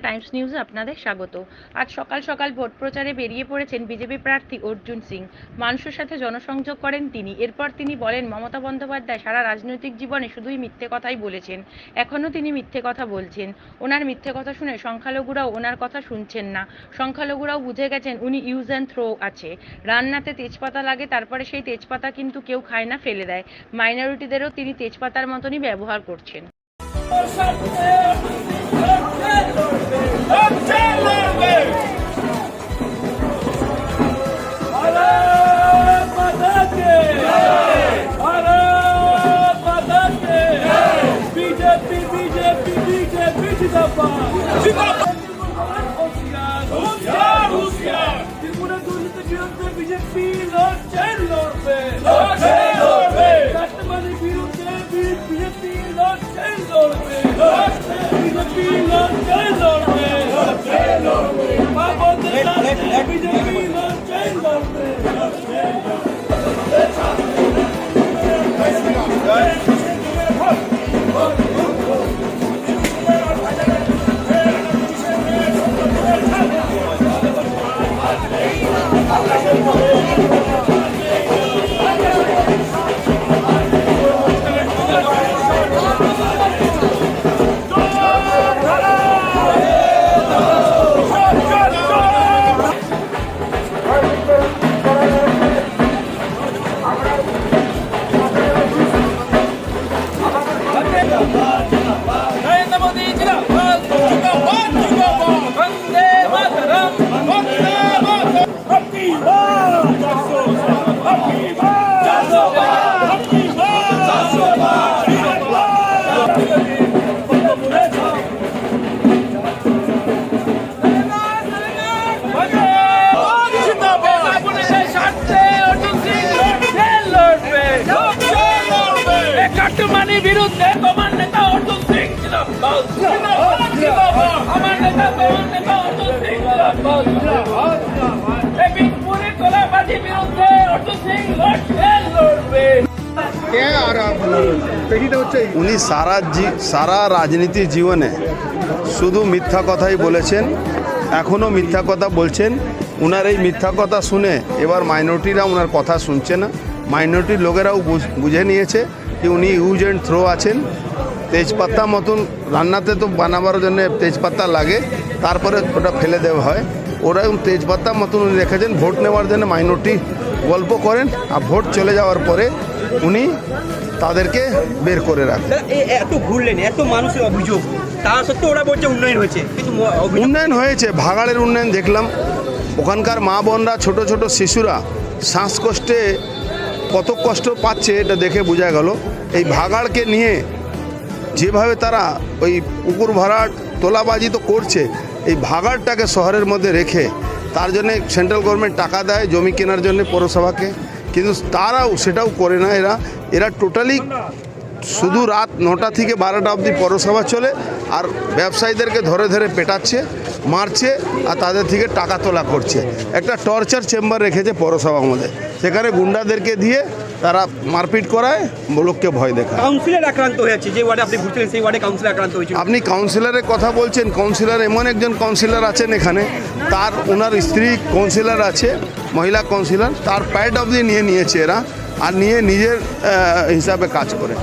Times নিউজে আপনাদের স্বাগত। আজ সকাল সকাল ভোট প্রচারে বেরিয়ে পড়েছেন বিজেপি প্রার্থী অর্জুন সিং। মানুষের সাথে জনসংযোগ করেন তিনি। এরপর তিনি বলেন, মমতা বন্দ্যোপাধ্যায় সারা রাজনৈতিক জীবনে শুধুই মিথ্যে কথাই বলেছেন, এখনও তিনি মিথ্যে কথা বলছেন। ওনার মিথ্যে কথা শুনে সংখ্যালঘুরাও ওনার কথা শুনছেন না। সংখ্যালঘুরাও বুঝে গেছেন উনি ইউজ অ্যান্ড থ্রো আছে। রান্নাতে তেজপাতা লাগে, তারপরে সেই তেজপাতা কিন্তু কেউ খায় না, ফেলে দেয়। মাইনরিটিদেরও তিনি তেজপাতার মতনই ব্যবহার করছেন। বিজেপি লড়ছেন লড়বে, কাটমানির বিরুদ্ধে বিজেপি লড়ছেন লড়বে, বিজেপি লড়ছেন লড়বে, বাবদের সাথে বিজেপি লড়ছেন লড়বে। কাটমানির বিরুদ্ধে তোমার নেতা অর্জুন সিং জিন্দাবাদ, আমার নেতা তোমার নেতা অর্জুন সিং জিন্দাবাদ, বিপুলের তোলাবাজির বিরুদ্ধে অর্জুন সিং লড়ছেন লড়বে। উনি সারা রাজনীতির জীবনে শুধু মিথ্যা কথাই বলেছেন, এখনও মিথ্যা কথা বলছেন। উনার এই মিথ্যা কথা শুনে এবার মাইনরিটিরা উনার কথা শুনছে না। মাইনরিটির লোকেরাও বুঝে নিয়েছে যে উনি ইউজ অ্যান্ড থ্রো আছেন। তেজপাতা মতন রান্নাতে তো বানাবার জন্য তেজপাতা লাগে, তারপরে ওটা ফেলে দেওয়া হয়। ওরা তেজপাতা মতন উনি রেখেছেন ভোট নেওয়ার জন্য। মাইনরিটি গল্প করেন আর ভোট চলে যাওয়ার পরে উনি তাদেরকে বের করে রাখেন। এত ঘুরলেন, এত মানুষের অভিযোগ, তা সত্ত্বেও ওরা বলছে উন্নয়ন হয়েছে, কিন্তু উন্নয়ন হয়েছে, ভাগাড়ের উন্নয়ন দেখলাম। ওখানকার মা বোনরা, ছোট ছোট শিশুরা শ্বাসকষ্টে কত কষ্ট পাচ্ছে এটা দেখে বোঝা গেল। এই ভাগাড়কে নিয়ে যেভাবে তারা ওই পুকুর ভরাট তোলাবাজি তো করছে, এই ভাগাড়টাকে শহরের মধ্যে রেখে তার জন্যে সেন্ট্রাল গভর্নমেন্ট টাকা দেয় জমি কেনার জন্য পৌরসভাকে, কিন্তু তারাও সেটাও করে না। এরা টোটালি শুধু রাত 9টা থেকে 12টা অবধি পৌরসভা চলে, আর ব্যবসায়ীদেরকে ধরে ধরে পেটাচ্ছে, মারছে, আর তাদের থেকে টাকা তোলা করছে। একটা টর্চার চেম্বার রেখেছে পৌরসভার মধ্যে, সেখানে গুন্ডাদেরকে দিয়ে তারা মারপিট করায়, লোককে ভয় দেখায়। কাউন্সিলর আক্রান্ত হয়েছে, যে ওয়ার্ডে আপনি ঘুরছিলেন সেই ওয়ার্ডে কাউন্সিলর আক্রান্ত হয়েছে। আপনি কাউন্সিলরের কথা বলছেন, কাউন্সিলর এমন একজন কাউন্সিলর আছেন এখানে, ওনার স্ত্রী কাউন্সিলর আছে, মহিলা কাউন্সিলর, তার প্যাড অবধি নিয়েছে এরা, আর নিয়ে নিজের হিসাবে কাজ করে।